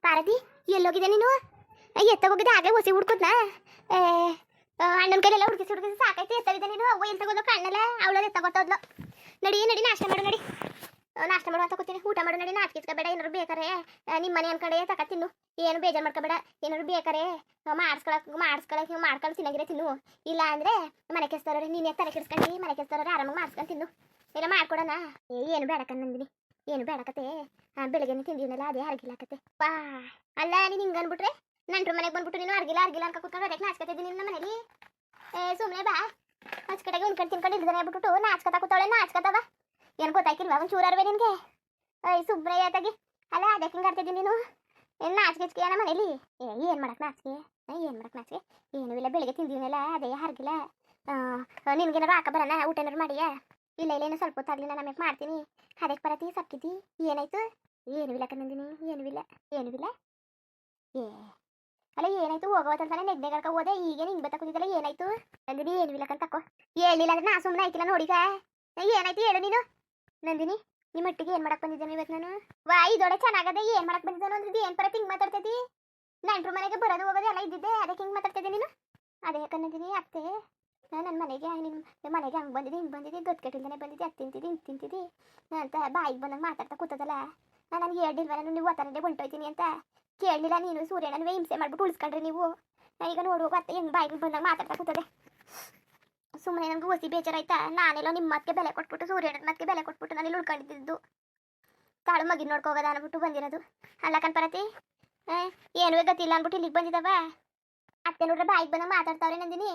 ಪಾರತಿ ಎಲ್ಲೋಗಿದೆ ನೀನು? ಎತ್ತಗೋಗಿದೆ ಆಗ್ಲೇ ಹೊಸಿ ಹುಡ್ಕೋದ್ನ. ಅಣ್ಣನ ಕೈಲೆಲ್ಲ ಹುಡುಕಿಸಿ ಸಾಕೈತಿ. ಎತ್ತವಿದೆ ನೀನು. ಅವ್ವ ಎಂತ ತಗೋದು ಕಣ್ಣಲ್ಲ ಅವಳ ಎತ್ತಗೊಟ್ಟೋದ್ಲು. ನಡಿ ನಡಿ ನಾಷ್ಟ ಮಾಡು ನಡಿ. ನಾಷ್ಟ ಮಾಡು ಅಂತ ಕೂತೀನಿ. ಊಟ ಮಾಡು ನಡಿ. ನಾಚಿಸ್ಕೋಬೇಡ. ಏನಾರು ಬೇಕಾರೆ ನಿಮ್ಮ ಮನೆ ಅನ್ಕಡೆ ತಕ ತಿನ್ನು. ಏನು ಬೇಜಾರು ಮಾಡ್ಕೋಬೇಡ. ಏನಾರು ಬೇಕಾರೆ ಮಾಡ್ಕೊಳ್ಳಿ ತಿನ್ನಾಗಿರೇ ತಿನ್ನು. ಇಲ್ಲ ಅಂದ್ರೆ ಮನೆ ಕೆಲ್ಸದವ್ರೆ ನೀನೇ ತಲೆ ಕೆಡ್ಸ್ಕೊಂಡು ಮನೆ ಕೆಲ್ಸದವ್ರೆ ಆರಾಮಾಗಿ ಮಾಡ್ಸ್ಕೊಂಡು ತಿನ್ನು. ಎಲ್ಲ ಮಾಡ್ಕೊಡೋಣ. ಏನು ಬೇಡಕ್ಕ ನಂದಿನಿ, ಏನು ಬೇಡಕತೆ. ಬೆಳಗ್ಗೆನೆ ತಿಂದಿನಲ್ಲ ಅದೇ ಅರ್ಗಿಲಾಕತೆ. ಬಾ ಅಲ್ಲ ನೀನು ಹಿಂಗೆ ಅನ್ಬಿಟ್ರೆ ನಂಟ್ರ ಮನೆಗೆ ಬಂದ್ಬಿಟ್ಟು ನೀನು ಅರ್ಗಿಲ್ಲ ಅನ್ಕ ಕೂತ್ಕೊಂಡು ಅದಕ್ಕೆ ನಾಚ್ಕತಿದ್ದೀನಿ ನಿನ್ನ ಮನೇಲಿ. ಸುಮ್ಮನೆ ಬಾ. ಅಚ್ಕಡೆಗೆ ಉಣ್ಕೊಂಡು ತಿನ್ಕೊಂಡು ಇಲ್ದಾನೆ ಆಗ್ಬಿಟ್ಟು ನಾಚ್ಕತಾ ಕೂತಾವಳೆ. ನಾಚ್ಕತವ ಏನು ಗೊತ್ತಾಯ್ಕಿಲ್ವಾ ಒಂದು ಚೂರರ್ವೆ ನಿನಗೆ? ಸುಮ್ಮನೆ ಯಾತಾಗಿ ಅಲ್ಲ ಅದಕ್ಕೆ ಹಿಂಗೆ ಆಡ್ತಿದ್ದೀನಿ ನೀನು. ಏನು ನಾಚಿಕೆ ನಮ್ಮ ಮನೇಲಿ? ಏನು ಮಾಡಕ್ಕೆ ನಾಚಿಕೆ? ಏನೂ ಇಲ್ಲ. ಬೆಳಗ್ಗೆ ತಿಂದಿನಲ್ಲ ಅದೇ ಹರ್ಗಿಲ್ಲ. ನಿನ್ಗೇನಾರು ಹಾಕ ಬರೋಣ ಊಟ ಏನಾರು ಮಾಡಿಯಾ? ಇಲ್ಲ ಏನು ಸ್ವಲ್ಪ ಹೊತ್ತಾಗಲಿ ನಾನು ಆಮೇಲೆ ಮಾಡ್ತೀನಿ. ಅದಕ್ಕೆ ಬರತಿ ಸಕ್ಕಿತಿ ಏನಾಯ್ತು? ಏನೂ ಇಲ್ಲ ಕಣ್ಣಂದಿನಿ. ಏನೂ ಇಲ್ಲ ಏ ಅಲ್ಲ ಏನಾಯ್ತು? ಹೋಗೋತಂತಾನೆ ನೆಗ್ನೆಗಳ್ಕ ಹೋದೆ. ಈಗೇನು ಹಿಂಗೆ ಬತ್ತ ಕೂತಿದ್ದಲ್ಲ ಏನಾಯ್ತು ನಂದಿನಿ? ಏನೂ ಇಲ್ಲ ತಕ್ಕೋ. ಹೇಳಿಲ್ಲ ಅಂದ್ರೆ ನಾ ಸುಮ್ಮನೆ ಆಯ್ತಿಲ್ಲ ನೋಡಿಕ. ಏನಾಯ್ತು ಹೇಳು ನೀನು ನಂದಿನಿ. ನಿಮ್ಮ ಮಟ್ಟಿಗೆ ಏನು ಮಾಡಕ್ಕೆ ಬಂದಿದ್ದಾನೆ ಇವತ್ತು ನಾನು? ಇದೊಡೆ ಚೆನ್ನಾಗದೆ. ಏನು ಮಾಡಕ್ಕೆ ಬಂದಿದ್ದಾನು ಅಂದ್ರೆ ಏನು ಪರತಿ ಹಿಂಗೆ ಮಾತಾಡ್ತೈತಿ? ನೆಂಟ್ರ ಮನೆಗೆ ಬರೋದು ಹೋಗೋದು ಎಲ್ಲ ಇದ್ದಿದ್ದೆ. ಅದಕ್ಕೆ ಹಿಂಗೆ ಮಾತಾಡ್ತಿದ್ದೆ ನೀನು? ಅದೇ ಕಣ್ಣಂದಿನಿ ಅತ್ತೆ ನನ್ನ ಮನೆಗೆ ನಿಮ್ಮ ಮನೆಗೆ ಹಂಗೆ ಬಂದಿದ್ದೆ ಹಿಂಗೆ ಬಂದಿದ್ದೆ ಗೊತ್ತಿಲ್ದೇ ಬಂದಿದ್ದೆ. ಅದು ತಿಂತಿದ್ದಿ ಹಿಂಗೆ ತಿಂತಿದ್ದಿ ಅಂತ ಬಾಯಿಗೆ ಬಂದಂಗೆ ಮಾತಾಡ್ತಾ ಕೂತದಲ್ಲ. ನನಗೆ ಹೇಳಿಲ್ವ ನಾನು ನೀವು ಒತ್ತನೇ ಹೊಂಟೋಯ್ತೀನಿ ಅಂತ? ಕೇಳಲಿಲ್ಲ ನೀನು. ಸೂರ್ಯನನ್ವೇ ಹಿಂಸೆ ಮಾಡ್ಬಿಟ್ಟು ಉಳಿಸ್ಕೊಂಡ್ರಿ ನೀವು. ಈಗ ನೋಡುವಾಗ ಅತ್ತೆ ಹೆಂಗೆ ಬಾಯಿಗೆ ಬಂದಂಗೆ ಮಾತಾಡ್ತಾ ಕೂತದೆ. ಸುಮ್ಮನೆ ನನಗೆ ಹೊಸಿ ಬೇಜಾರಾಯ್ತಾ? ನಾನೆಲ್ಲೋ ನಿಮ್ಮ ಮಾತಿಗೆ ಬೆಲೆ ಕೊಟ್ಬಿಟ್ಟು ಸೂರ್ಯನ ಮಾತಿಗೆ ಬೆಲೆ ಕೊಟ್ಬಿಟ್ಟು ನಾನು ಇಲ್ಲಿ ಉಳ್ಕೊಂಡಿದ್ದು. ತಾಳು ಮಗಿನ ನೋಡ್ಕೋಗೋದ ಅಂದ್ಬಿಟ್ಟು ಬಂದಿರೋದು. ಅಲ್ಲ ಕಣ್ಪರತಿ ಏನೂ ಗತಿ ಇಲ್ಲ ಅಂದ್ಬಿಟ್ಟು ಇಲ್ಲಿಗೆ ಬಂದಿದ್ದವ. ಅತ್ತೆ ನೋಡ್ರೆ ಬಾಯಿಗೆ ಬಂದಂಗೆ ಮಾತಾಡ್ತಾವ್ರೆ ನಂದಿನಿ.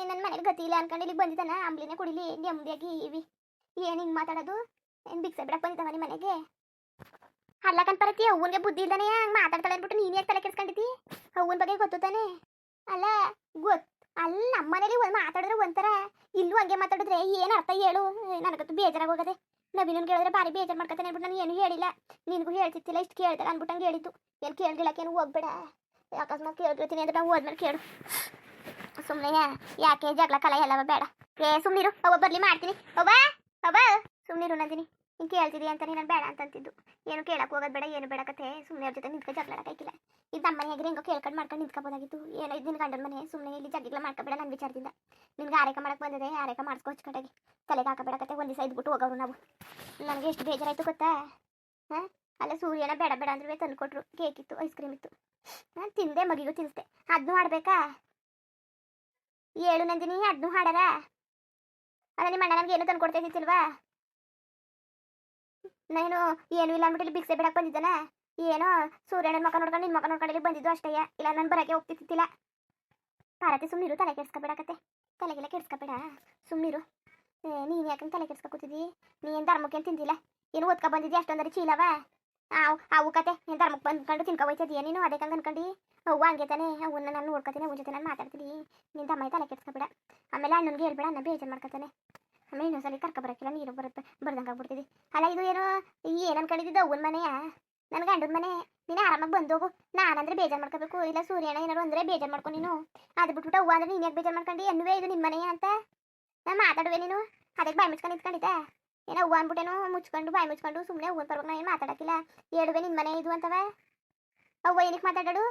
ನನ್ನ ಮನೇಲಿ ಗತಿ ಇಲ್ಲ ಅನ್ಕೊಂಡು ಇಲ್ಲಿಗೆ ಬಂದಿದ್ದಾನ. ಅಂಬ್ಲಿನೇ ಕುಡಿಲಿ ನೆಮ್ಮದಿಯಾಗಿ ಇವಿ. ಏನು ಹಿಂಗೆ ಮಾತಾಡೋದು? ಏನು ಭಿಕ್ಷೆ ಬಿಡಕ್ಕೆ ಬಂದಿದ್ದಾವ ನಿಮ್ಮ ಮನೆಗೆ? ಅಲ್ಲ ಕಣ್ಪರತಿ ಅವ್ವನಿಗೆ ಬುದ್ಧಿ ಇಲ್ದಾನೆ ಹಂಗೆ ಮಾತಾಡ್ತಾಳೆ ಅಂದ್ಬಿಟ್ಟು ನೀನು ಯಾಕೆ ತಲೆ ಕೆಡ್ಸ್ಕೊಂಡಿದ್ದಿ? ಅವ್ವನ ಬಗ್ಗೆ ಗೊತ್ತು ತಾನೆ? ಅಲ್ಲ ಅಲ್ಲಿ ನಮ್ಮ ಮನೇಲಿ ಮಾತಾಡಿದ್ರೆ ಒಂಥರ, ಇಲ್ಲೂ ಹಂಗೆ ಮಾತಾಡಿದ್ರೆ ಏನು ಅರ್ಥ ಹೇಳು? ನನಗಂತೂ ಬೇಜಾರಾಗೋಗದೆ. ನವೀನನ್ಗೆ ಹೇಳಿದ್ರೆ ಭಾರಿ ಬೇಜಾರು ಮಾಡ್ಕೊತಾನೆ ಅಂದ್ಬಿಟ್ಟು ನಾನು ಏನು ಹೇಳಿಲ್ಲ. ನಿನಗೂ ಹೇಳ್ತಿತ್ತಿಲ್ಲ ಇಷ್ಟು ಕೇಳ್ದಾಗ ಅಂದ್ಬಿಟ್ಟು ಹಂಗೆ ಹೇಳಿದ್ದು. ಏನು ಕೇಳ್ಗಿಳಕ್ಕೇನು ಹೋಗ್ಬೇಡ. ಅಕಸ್ಮಾತ್ ಕೇಳ್ತಿರ್ತೀನಿ ಅಂದ್ರೆ ಹೋದ್ಮೇಲೆ ಕೇಳು. ಸುಮ್ಮನೆ ಯಾಕೆ ಜಗಳ ಕಲ ಎಲ್ಲವ ಬೇಡ. ಸುಮ್ಮನಿರು. ಅವ್ವ ಬರ್ಲಿ ಮಾಡ್ತೀನಿ. ಅವ್ವ ಸುಮ್ಮನಿರು ನಂದಿನಿ. ನೀನು ಕೇಳ್ತಿದಿ ಅಂತಾನೆ ನಾನು ಬೇಡ ಅಂತಂತಿದ್ದು. ಏನು ಕೇಳಕ್ಕೆ ಹೋಗೋದು ಬೇಡ. ಏನು ಬೇಡಕತ್ತೆ. ಸುಮ್ಮನೆ ಅವ್ರ ಜೊತೆ ನಿಂತ್ಕೊಂಡು ಜಗಳಾಡಕ್ಕಾಗಿಲ್ಲ. ಇದು ನಮ್ಮ ಮನೆಯಾಗ್ರೆ ಹೆಂಗೋ ಕೇಳ್ಕೊಂಡು ಮಾಡ್ಕೊಂಡು ನಿಂತ್ಕೋಬೋದಾಗಿತ್ತು. ಏನೋ ಇದು ನಿನ್ನ ಗಂಡನ ಮನೆ. ಸುಮ್ಮನೆ ಇಲ್ಲಿ ಜಗಳ ಮಾಡ್ಕೋಬೇಡ ನನ್ನ ವಿಚಾರದಿಂದ. ನಿನ್ಗೆ ಆರೈಕೆ ಮಾಡಕ್ಕೆ ಬಂದಿದೆ. ಆರೈಕೆ ಮಾಡಿಸ್ಕೊ ಕಡೆಗೆ ತಲೆಗೆ ಹಾಕಬೇಡಕತ್ತೆ. ಒಂದು ದಿವಸ ಇದ್ಬಿಟ್ಟು ಹೋಗೋರು ನಾವು. ನನಗೆ ಎಷ್ಟು ಬೇಜಾರಾಯ್ತು ಗೊತ್ತಾ? ಅಲ್ಲ ಸೂರ್ಯನ ಬೇಡ ಬೇಡ ಅಂದ್ರೆ ತಂದು ಕೊಟ್ಟರು. ಕೇಕ್ ಇತ್ತು, ಐಸ್ ಕ್ರೀಮ್ ಇತ್ತು. ನಾನು ತಿಂದೆ, ಮಗಿಗೂ ತಿನ್ನಿಸ್ದೆ. ಅದನ್ನೂ ಆಡ್ಬೇಕಾ? ಹೇಳು ನಂದಿನಿ, ಅದನ್ನೂ ಹಾಡಾರ? ಅಲ್ಲ ನಿಮ್ಮ ಅಣ್ಣ ನನಗೆ ಏನು ತಂದು ಕೊಡ್ತೈತಿಲ್ವಾ? ನಾನು ಏನೂ ಇಲ್ಲ ಅಂದ್ಬಿಟ್ಟು ಇಲ್ಲಿ ಭಿಕ್ಷೆ ಬಿಡಕ್ಕೆ ಬಂದಿದ್ದಾನ? ಏನೋ ಸೂರ್ಯನ ಮಕ್ಕ ನೋಡ್ಕೊಂಡು ನಿನ್ನ ಮಕ್ಕ ನೋಡ್ಕೊಂಡು ಬಂದಿದ್ದು ಅಷ್ಟೇ. ಇಲ್ಲ ನಾನು ಬರೋಕ್ಕೆ ಹೋಗ್ತಿತ್ತಿಲ್ಲ. ಪಾರತಿ ಸುಮ್ಮನಿರು. ತಲೆ ಕೆಡ್ಸ್ಕೊಬೇಡಕತ್ತೆ. ತಲೆಗೆಲ್ಲ ಕೆಡ್ಸ್ಕೊಬೇಡ. ಸುಮ್ಮನಿರು. ನೀನು ಯಾಕಂತ ತಲೆ ಕೆಡ್ಸ್ಕೊತಿದ್ದಿ? ನೀನು ಧರ್ಮಕ್ಕೆ ಏನು ತಿಂದಿಲ್ಲ. ಏನು ಓದ್ಕೊ ಬಂದಿದ್ದಿ ಅಷ್ಟೊಂದರೆ ಚೀಲವ? ಅವು ಕತೆ ಏನು ಧರ್ಮಕ್ಕೆ ಬಂದ್ಕೊಂಡು ತಿನ್ಕೊ ಹೋಯ್ತದೀಯ ನೀನು? ಅದಕ್ಕೆ ಹಂಗೆ ಅನ್ಕೊಂಡು ಅವ್ವ ಹಂಗೆ ತಾನೆ. ಅವನ್ನ ನಾನು ನೋಡ್ಕೊತೀನಿ. ಅವ್ನ ಜೊತೆ ನಾನು ಮಾತಾಡ್ತೀನಿ. ನಿನ್ನ ತಮ್ಮ ತಲೆ ಕೆಡ್ಸ್ಕೊಬೇಡ. ಆಮೇಲೆ ಅಣ್ಣನಿಗೆ ಹೇಳ್ಬೇಡ. ಅನ್ನ ಬೇಜಾರು ಮಾಡ್ಕೊತಾನೆ. ಆಮೇಲೆ ಇನ್ನೊಂದ್ಸಲಿ ಕರ್ಕೊಬರಕ್ಕಿಲ್ಲ. ನೀರು ಬರ್ದಂಗೆ ಆಗ್ಬಿಡ್ತಿದ್ದಿ. ಅಲ್ಲ ಇದು ಏನು ಅನ್ಕೊಂಡಿದ್ದು? ಅವ್ವನ ಮನೆಯ ನನ್ನ ಗಂಡನ ಮನೆ. ನೀನು ಆರಾಮಾಗಿ ಬಂದೋಗು. ನಾನಂದ್ರೆ ಬೇಜಾರು ಮಾಡ್ಕೋಬೇಕು. ಇಲ್ಲ ಸೂರ್ಯನ ಏನಾರು ಅಂದರೆ ಬೇಜಾರು ಮಾಡ್ಕೊ ನೀನು. ಅದು ಬಿಟ್ಬಿಟ್ಟು ಅವ್ವ ಅಂದ್ರೆ ನೀನು ಯಾಕೆ ಬೇಜಾರು ಮಾಡ್ಕೊಂಡು ಎನ್ನುವೆ ಇದು ನಿನ್ನ ಮನೆಯ ಅಂತ ನಾನು ಮಾತಾಡುವೆ ನೀನು? ಅದಕ್ಕೆ ಬಾಯಿ ಮುಚ್ಕೊಂಡು ನಿಂತ್ಕೊಂಡಿದ್ದೆ. ಏನೋ ಅವ್ವ ಅಂದ್ಬಿಟ್ಟೇನೋ ಮುಚ್ಕೊಂಡು ಬಾಯಿ ಮುಚ್ಕೊಂಡು ಸುಮ್ಮನೆ ಅವ್ವನ ಪರವಾಗಿ ನಾನು ಏನು ಮಾತಾಡೋಕ್ಕಿಲ್ಲ. ಹೇಳುವೆ ನಿನ್ನ ಮನೆ ಇದು ಅಂತವ? ಅವ್ವ ಏನಕ್ಕೆ ಮಾತಾಡೋಡು?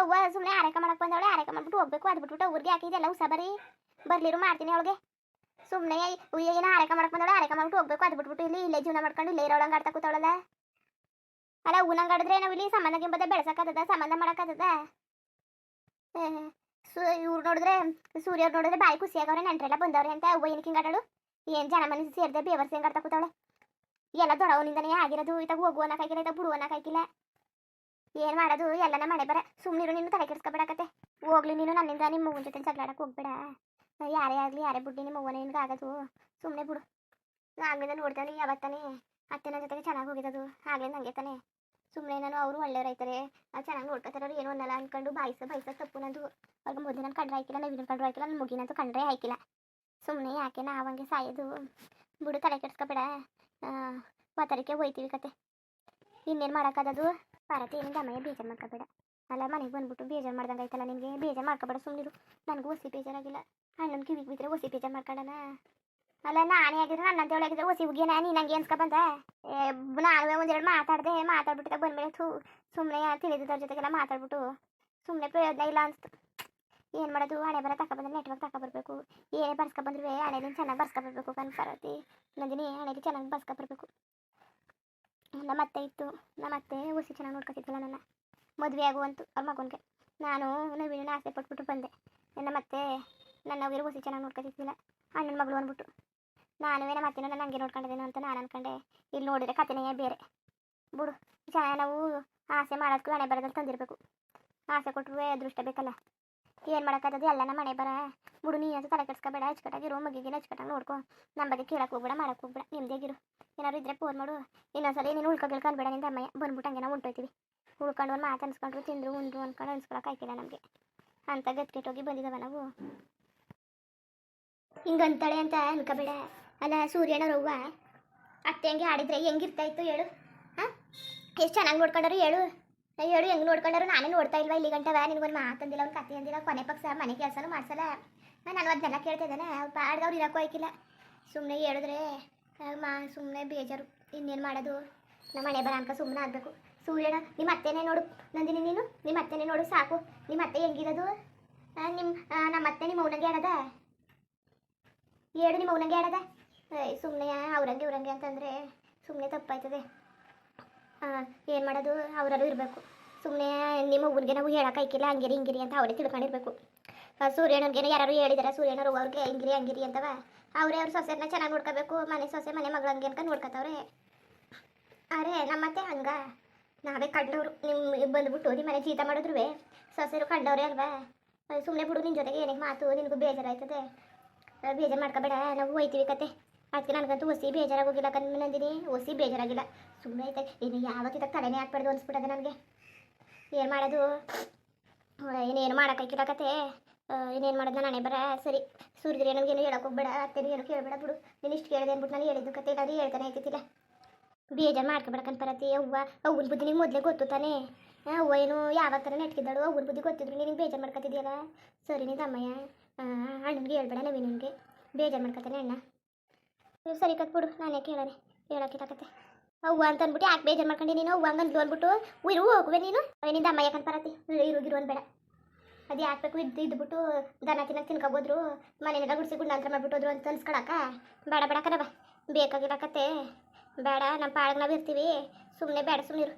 ಅವ್ವ ಸುಮ್ಮನೆ ಆರೈಕೆ ಮಾಡಕ್ಕೆ ಬಂದವಳೆ. ಆರೈಕೆ ಮಾಡ್ಬಿಟ್ಟು ಹೋಗ್ಬೇಕು. ಅದು ಬಿಟ್ಬಿಟ್ಟು ಅವ್ರಿಗೆ ಹಾಕಿದೆಲ್ಲ ಉಸ ಬರ್ಲಿರು ಮಾಡ್ತೀನಿ ಅವಳಿಗೆ. ಸುಮ್ಮನೆ ಏನೋ ಆರೈಕೆ ಮಾಡಕ್ಕೆ ಬಂದವಳೆ. ಆರೈಕೆ ಮಾಡ್ಬಿಟ್ಟು ಹೋಗ್ಬೇಕು. ಅದು ಬಿಟ್ಬಿಟ್ಟು ಇಲ್ಲೇ ಜೀವನ ಮಾಡ್ಕೊಂಡು ಇಲ್ಲೇ ಇರೋಳಂಗೆ ಆಡ್ತಾ ಕೂತಾವಳಲ್ಲ. ಅಲ್ಲ ಅವ್ನಂಗೆ ಆಡಿದ್ರೆ ನಾವು ಇಲ್ಲಿ ಸಂಬಂಧ ಗಿಂಬದ ಬೆಳೆಸೋಕ್ಕದ? ಸಂಬಂಧ ಮಾಡೋಕ್ಕದ? ಇವ್ರು ನೋಡಿದ್ರೆ ಸೂರ್ಯವ್ರು ನೋಡಿದ್ರೆ ಬಾಯಿ ಖುಷಿಯಾಗವ್ರೆ. ನೆಂಟ್ರೆಲ್ಲ ಬಂದವ್ರೆ ಅಂತ. ಅವ್ವ ಏನಕ್ಕೆ ಹಿಂಗೆ ಆಡೋಳು? ಏನು ಜನ ಮನಸ್ಸು ಸೇರಿದೆ ಬೇವರ್ಸಿ ಹೆಂಗೆ ಆಡ್ತಾ ಕೂತಾವಳೆ. ಎಲ್ಲ ದೊಡ್ಡವನಿಂದನೇ ಆಗಿರೋದು. ಇತ್ತಾಗ ಹೋಗು ಅನ್ನೋಕ್ಕಾಗಿಲ್ಲ, ಇತ್ತಾಗ ಬಿಡು ಅನ್ನೋಕ್ಕಾಗಿಲ್ಲ. ಏನು ಮಾಡೋದು? ಎಲ್ಲನ ಮಳೆ ಬರ. ಸುಮ್ಮನಿರು. ನೀನು ತಲೆ ಕೆಡ್ಸ್ಕೊಬೇಡಕತ್ತೆ. ಹೋಗ್ಲಿ ನೀನು. ನನ್ನಿಂದ ನಿಮ್ಮ ಅವ್ವನ ಜೊತೆ ಜಗಳಾಡಕ್ಕೆ ಹೋಗ್ಬೇಡ. ಯಾರೇ ಆಗಲಿ ಯಾರೇ ಬಿಟ್ಟು ನಿಮ್ಮ ಅವ್ವನ ನಿನ್ಗೆ ಆಗೋದು. ಸುಮ್ಮನೆ ಬಿಡು. ಆಗ್ಲಿಂದ ನೋಡ್ತಾನೆ ಯಾವತ್ತಾನೆ ಅತ್ತೆನ ಜೊತೆಗೆ ಚೆನ್ನಾಗಿ ಹೋಗಿರೋದು. ಆಗ್ಲಿಂದ ಹಂಗೆ ತಾನೆ. ಸುಮ್ಮನೆ ನಾನು ಅವರು ಒಳ್ಳೆಯವ್ರಾಯ್ತಾರೆ, ಚೆನ್ನಾಗಿ ನೋಡ್ಕೊತಾರವ್ರು ಏನೋ ಅನ್ನಲ್ಲ ಅಂದ್ಕೊಂಡು ಬಾಯಿಸ ತಪ್ಪು ನಂದು. ಅವ್ರಿಗೆ ಮೊದಲು ನಾನು ಕಂಡ್ರೆ ಆಯ್ಕಿಲ್ಲ, ನವೀನ ಕಂಡ್ರೆ ಆಯ್ಕಿಲ್ಲ, ನನ್ನ ಮುಗಿನಂತೂ ಕಂಡ್ರೆ ಆಯ್ಕಿಲ್ಲ. ಸುಮ್ಮನೆ ಯಾಕೆ ನಾವಂಗೆ ಸಾಯೋದು? ಬಿಡು. ತಲೆ ಕೆಡ್ಸ್ಕೊಬೇಡ. ಮಾತಾಡಕ್ಕೆ ಹೋಯ್ತೀವಿ ಕತೆ. ಇನ್ನೇನು ಮಾಡೋಕ್ಕಾದದು? ಪಾರತಿ ಏನಿಂದ ಅಮ್ಮಯ್ಯ ಬೇಜಾರು ಮಾಡ್ಕೋಬೇಡ. ಅಲ್ಲ ಮನೆಗೆ ಬಂದ್ಬಿಟ್ಟು ಬೇಜಾರು ಮಾಡ್ದಂಗೆ ಆಯ್ತಲ್ಲ ನಿನಗೆ. ಬೇಜಾರು ಮಾಡ್ಕೋಬೇಡ. ಸುಮ್ಮನಿರು. ನನಗೂ ಹೊಸಿ ಬೇಜಾರಾಗಿಲ್ಲ. ಅಣ್ಣನ ಕಿವಿಗೆ ಬಿದ್ದರೆ ಹೊಸಿ ಬೇಜಾರು ಮಾಡ್ಕೊಳ್ಳೋಣ. ಅಲ್ಲ ನಾನೇ ಆಗಿದ್ರೆ ನನ್ನಂತ ಹೇಳಿದ್ರೆ ಹೊಸಿ ಹುಗಿನ ನೀನು ನಂಗೆ ಅನ್ಸ್ಕೊ ಬಂದ ನಾನು ಒಂದೆರಡು ಮಾತಾಡ್ಬಿಟ್ಟಿದ್ದೆ ಬಂದ್ಮೇಲೆ ಸುಮ್ಮನೆ ತಿಳಿದಿದ್ದವ್ರ ಜೊತೆಗೆಲ್ಲ ಮಾತಾಡ್ಬಿಟ್ಟು ಸುಮ್ಮನೆ ಪ್ರಯೋಜನ ಇಲ್ಲ ಅನ್ಸ್ತು. ಏನು ಮಾಡೋದು, ಹಣೆ ಬರ ತಗೊಬಂದ್ರೆ ನೆಟ್ವರ್ಕ್ ತಗೊಬರ್ಬೇಕು, ಏನೇ ಬರ್ಸ್ಕೊಬಂದ್ರೆ ಹಣೆಲಿಂದ ಚೆನ್ನಾಗಿ ಬರ್ಸ್ಕೊಬರ್ಬೇಕು ಕನ್ಪಾರತಿ ನಂದಿನಿ, ಹಣೆಲಿ ಚೆನ್ನಾಗಿ ಬರ್ಸ್ಕೊಬರ್ಬೇಕು. ನಮ್ಮತ್ತೆ ಇತ್ತು, ನಮ್ಮತ್ತೆ ಹುಸಿ ಚೆನ್ನಾಗಿ ನೋಡ್ಕೊತಿದ್ದಿಲ್ಲ ನನ್ನ ಮದುವೆ ಆಗುವಂತು ಅವ್ರ ಮಗನಿಗೆ. ನಾನು ನವೀನ ಆಸೆ ಪಟ್ಬಿಟ್ಟು ಬಂದೆ. ನಮ್ಮತ್ತೆ ನನ್ನ ಹೋಗಿರೋ ಹುಸಿ ಚೆನ್ನಾಗಿ ನೋಡ್ಕೊತಿದ್ದಿಲ್ಲ, ಅಣ್ಣನ ಮಗಳು ಅಂದ್ಬಿಟ್ಟು. ನಾನು ನಮ್ಮತ್ತೆನೂ ನಾನು ಹಂಗೆ ನೋಡ್ಕೊಂಡಿದ್ದೇನೋ ಅಂತ ನಾನು ಅನ್ಕೊಂಡೆ. ಇಲ್ಲಿ ನೋಡಿದ್ರೆ ಕಥೆನೇ ಬೇರೆ ಬಿಡು. ಚೆನ್ನಾಗಿ ನಾವು ಆಸೆ ಮಾಡೋದಕ್ಕೂ ಹಣೆ ಬರೋದಲ್ಲಿ ತಂದಿರಬೇಕು. ಆಸೆ ಕೊಟ್ಟರು ಅದೃಷ್ಟ ಬೇಕಲ್ಲ, ಏನು ಮಾಡೋಕ್ಕಾಗದು, ಎಲ್ಲ ನಮ್ಮ ಮನೆ ಬರ ಬಿಡು. ನೀನಂತೂ ತಲೆ ಕೆಡ್ಸ್ಕೊಬೇಡ, ಅಚ್ಚುಕಟ್ಟಾಗಿರೋ ಮಗಿಗೆ ಅಚ್ಚುಕಟ್ಟಾಗಿ ನೋಡ್ಕೊ. ನಮ್ಮ ಬಗ್ಗೆ ಕೇಳಕ್ಕೆ ಹೋಗ್ಬೇಡ, ಮಾಡಕ್ಕೆ ಹೋಗ್ಬೇಡ, ನಿಮ್ದೇಗಿರು. ಏನಾದ್ರು ಇದ್ರೆ ಫೋನ್ ಮಾಡು. ಇನ್ನೊಂದ್ಸಲ ನೀನು ಉಳ್ಕೊಗಿಳ್ಕೊಂಡ್ಬೇಡ, ನಿಂದ ಅಮ್ಮಯ್ಯ ಬಂದ್ಬಿಟ್ಟು ಹಂಗೆ ನಾವು ಉಂಟೋಯ್ತೀವಿ. ಉಳ್ಕೊಂಡು ಒಂದು ಮಾತು ಅನ್ಸ್ಕೊಂಡ್ರು ತಿಂದ್ರು ಉಂಡ್ರು ಅಂದ್ಕೊಂಡು ಅನ್ಸ್ಕೊಳಕ್ಕೆ ಆಯ್ತಿಲ್ಲ ನಮಗೆ. ಅಂತ ಗಟ್ಗೆಟ್ಟೋಗಿ ಬಂದಿದ್ದಾವ ನಾವು. ಹಿಂಗಂತಾಳೆ ಅಂತ ಅನ್ಕೋಬೇಡ. ಅಲ್ಲ ಸೂರ್ಯನವ್ರವ್ವ ಅತ್ತೆ ಹಂಗೆ ಆಡಿದ್ರೆ ಹೆಂಗಿರ್ತಾ ಇತ್ತು ಹೇಳು? ಹಾಂ, ಎಷ್ಟು ಚೆನ್ನಾಗಿ ನೋಡ್ಕೊಂಡರು ಹೇಳು ಹೆಂಗೆ ನೋಡ್ಕೊಂಡರು. ನಾನೇ ನೋಡ್ತಾ ಇಲ್ವಾ ಇಲ್ಲಿ ಗಂಟವ? ನಿನ್ಗೊಂದು ಮಾತಂದಿಲ್ಲ, ಒಂದು ಕತೆ ಅಂದಿಲ್ಲ, ಕೊನೆ ಪಕ್ಷ ಮನೆ ಕೆಲಸನೂ ಮಾಡ್ಸಲ್ಲ. ನಾನು ಅದನ್ನೆಲ್ಲ ಕೇಳ್ತಾ ಇದ್ದಾನೆ. ಅವ್ರು ಪಾಡ್ದವ್ರು ಇರೋಕ್ಕೂ ಆಯ್ಕಿಲ್ಲ. ಸುಮ್ಮನೆ ಹೇಳಿದ್ರೆ ಸುಮ್ಮನೆ ಬೇಜಾರು. ಇನ್ನೇನು ಮಾಡೋದು, ನಮ್ಮ ಮನೆ ಬರ ಅನ್ಕ ಸುಮ್ಮನೆ ಆಗಬೇಕು. ಸೂರ್ಯನ ನಿಮ್ಮ ಅತ್ತೆನೇ ನೋಡು ನಂದಿನಿ, ನೀನು ನಿಮ್ಮ ಅತ್ತೆನೇ ನೋಡು ಸಾಕು. ನಿಮ್ಮ ಅತ್ತೆ ಹೆಂಗಿರೋದು? ನಮ್ಮ ಅತ್ತೆ ನಿಮ್ಮ ಮೌನಂಗೆ ಆಡದ ನಿಮ್ಮ ಮೌನಂಗೆ ಆಡದ. ಸುಮ್ಮನೆ ಅವ್ರಂಗೆ ಇವ್ರಂಗೆ ಅಂತಂದರೆ ಸುಮ್ಮನೆ ತಪ್ಪಾಯ್ತದೆ. ಏನು ಮಾಡೋದು, ಅವರಲ್ಲೂ ಇರಬೇಕು. ಸುಮ್ಮನೆ ನಿಮ್ಮ ಅವ್ವನಿಗೆ ನಾವು ಹೇಳೋಕ್ಕಾಯ್ಕಿಲ್ಲ ಹಂಗಿರಿ ಹಿಂಗಿರಿ ಅಂತ ಅವರೇ ತಿಳ್ಕೊಂಡಿರ್ಬೇಕು. ಸೂರ್ಯನವ್ರಿಗೇನೋ ಯಾರು ಹೇಳಿದಾರೆ, ಸೂರ್ಯನವ್ರು ಅವ್ರಿಗೆ ಹಿಂಗಿರಿ ಹಂಗಿರಿ ಅಂತವ. ಅವರೇ ಅವ್ರ ಸೊಸೆನ ಚೆನ್ನಾಗಿ ನೋಡ್ಕೋಬೇಕು. ಮನೆ ಸೊಸೆ ಮನೆ ಮಗಳು ಹಂಗೆ ಅನ್ಕೊಂಡು ನೋಡ್ಕೊತವ್ರೆ. ಅರೆ ನಮ್ಮತ್ತೆ ಹಂಗ ನಾವೇ ಕಂಡವರು. ನಿಮ್ಮ ಬಂದುಬಿಟ್ಟು ನಿಮ್ಮ ಮನೆ ಜೀತ ಮಾಡಿದ್ರು ಸೊಸೆರು ಕಂಡವ್ರೆ ಅಲ್ವಾ? ಸುಮ್ಮನೆ ಬಿಡು, ನಿನ್ನ ಜೊತೆಗೆ ಏನಕ್ಕೆ ಮಾತು, ನಿನಗೂ ಬೇಜಾರಾಯ್ತದೆ. ಬೇಜಾರು ಮಾಡ್ಕೋಬೇಡ, ನಾವು ಹೋಯ್ತೀವಿ ಕತೆ. ಅದಕ್ಕೆ ನನಗಂತೂ ಹೊಸಿ ಬೇಜಾರಾಗೋಗಿಲ್ಲ ನಂದಿನಿ, ಹೊಸಿ ಬೇಜಾರಾಗಿಲ್ಲ. ಸುಮ್ಮನೆ ಐತೆ ಇನ್ನು ಯಾವತ್ತಿದ್ದ ತಲೆನೇ ಹಾಕ್ಬಾರ್ದು ಅನ್ಸ್ಬಿಟ್ಟದೆ ನನಗೆ. ಏನು ಮಾಡೋದು, ಇನ್ನೇನು ಮಾಡೋಕ್ಕಾಗಿಲ್ಲ ಕತೆ. ಇನ್ನೇನು ಮಾಡೋದು, ನಾನೇ ಬರ ಸರಿ. ಸೂರ್ಯದ್ರೆ ನನಗೇನು ಹೇಳೋಕೆ ಹೋಗ್ಬೇಡ, ಅತ್ತೆನೂ ಏನು ಕೇಳಬೇಡ ಬಿಡು. ನೀನು ಇಷ್ಟು ಕೇಳಿದೆ ಅಂದ್ಬಿಟ್ಟು ನಾನು ಹೇಳಿದ್ದು ಕತೆ ಇಲ್ಲ, ಹೇಳ್ತಾನೆ ಆಯ್ತಿಲ್ಲ. ಬೇಜಾರು ಮಾಡ್ಕೊಬೇಡಕ್ಕಂತ ಬರತ್ತಿ. ಅವ್ವನ ಬುದ್ಧಿ ನಿಂಗೆ ಮೊದಲೇ ಗೊತ್ತು ತಾನೇ. ಅವ್ವ ಏನು ಯಾವಾಗ ಥರ ನೆಟ್ಕಿದ್ದಾಳು, ಅವ್ವನ ಬುದ್ಧಿ ಗೊತ್ತಿದ್ರು ನೀನು ಬೇಜಾರು ಮಾಡ್ಕೊತಿದ್ಯಲ್ಲ. ಸರಿ ನೀನು ತಮ್ಮಯ್ಯ, ಅಣ್ಣನಿಗೆ ಹೇಳ್ಬೇಡ, ನವೀನಿಗೆ ಬೇಜಾರು ಮಾಡ್ಕೊತಾನೆ ಅಣ್ಣ. ಸರಿ ಕತ್ಬಿಡು, ನಾನೇ ಕೇಳೋಣ ಹೇಳೋಕ್ಕಿಲ್ಲಕತ್ತೆ. ಅವ್ವ ಅಂತ ಅಂದ್ಬಿಟ್ಟು ಯಾಕೆ ಬೇಜಾರು ಮಾಡ್ಕೊಂಡು ನೀನು ಅವ್ವ ಹಂಗಂದ್ಲು ಅಂದ್ಬಿಟ್ಟು ಇರು ಹೋಗುವೆ ನೀನು. ನಿಂದ ಅಮ್ಮ ಯಾಕಂತ ಬರತ್ತಿ, ಇರು ಅನ್ಬೇಡ. ಅದು ಯಾಕಬೇಕು ಇದ್ಬಿಟ್ಟು ದನ ತಿನ್ಕೋಬೋದ್ರು, ಮನೆಯೆಲ್ಲ ಗುಡಿಸಿ ಗುಂಡಾಂತರ ಮಾಡ್ಬಿಟ್ಟೋದ್ರು ಅಂತ ಅನ್ಸ್ಕೊಳಕ ಬೇಡ ಕಣವ, ಬೇಕಾಗಿಲ್ಲಕತ್ತೆ ಬೇಡ. ನಮ್ಮ ಪಾಳಗೆ ನಾವು ಇರ್ತೀವಿ, ಸುಮ್ಮನೆ ಬೇಡ, ಸುಮ್ಮನೆ ಇರು.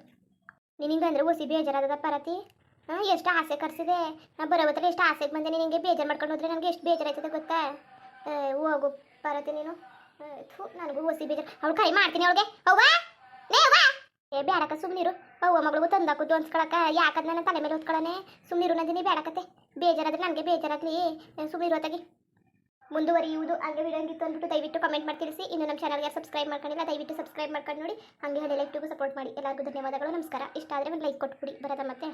ನೀನು ಹಿಂಗೆ ಅಂದರೆ ಹೊಸಿ ಬೇಜಾರಾದ ಪರತಿ. ಎಷ್ಟು ಆಸೆ ಕರ್ಸಿದೆ, ನಾ ಬರೋವತ್ತಲ್ಲ ಎಷ್ಟು ಆಸೆಗೆ ಬಂದೆ. ನೀನು ಹಿಂಗೆ ಬೇಜಾರು ಮಾಡ್ಕೊಂಡು ಹೋದ್ರೆ ನನಗೆ ಎಷ್ಟು ಬೇಜಾರಾಯ್ತದೆ ಗೊತ್ತಾ? ಹೋಗು ಪರತಿ ನೀನು. ನನಗೂ ಹೊಸಿ ಬೇಜಾರು. ಅವಳು ಕೈ ಮಾಡ್ತೀನಿ ಅವಳಿಗೆ. ಅವ್ವ ಬೇಡಕ್ಕ ಸುಮ್ಮನಿರು. ಅವ್ವ ಮಗಳಿಗೂ ತಂದಾಕುದು ಅನ್ಸ್ಕೊಳಕ ಯಾಕಂದ್ರೆ ನನ್ನ ತಲೆ ಮೇಲೆ ಹೊತ್ಕೊಳ್ಳೋನೆ. ಸುಮ್ಮನಿರು ನಂದಿನಿ, ಬೇಡಕತ್ತೆ. ಬೇಜಾರಾದ್ರೆ ನನಗೆ ಬೇಜಾರಾಗಲಿ, ಸುಮ್ಮನಿರು ಹೊತ್ತಾಗಿ. ಮುಂದುವರಿಯುವುದು ಹಂಗೆ ವಿಡಿಯೋ ಹಂಗಿತ್ತು ಅಂದ್ಬಿಟ್ಟು ದಯವಿಟ್ಟು ಕಮೆಂಟ್ ಮಾಡಿ ತಿಳಿಸಿ. ಇನ್ನು ನಮ್ಮ ಚಾನಲ್ಗೆ ಸಬ್ಸ್ಕ್ರೈಬ್ ಮಾಡ್ಕೊಂಡಿಲ್ಲ, ದಯವಿಟ್ಟು ಸಬ್ಸ್ಕ್ರೈಬ್ ಮಾಡ್ಕೊಂಡು ನೋಡಿ. ಹಾಗೆ ಲೈಕ್ ಸಪೋರ್ಟ್ ಮಾಡಿ. ಎಲ್ಲರಿಗೂ ಧನ್ಯವಾದಗಳು, ನಮಸ್ಕಾರ. ಇಷ್ಟ ಆದರೆ ಒಂದು ಲೈಕ್ ಕೊಟ್ಬಿಡಿ. ಬರೋದ ಮತ್ತೆ.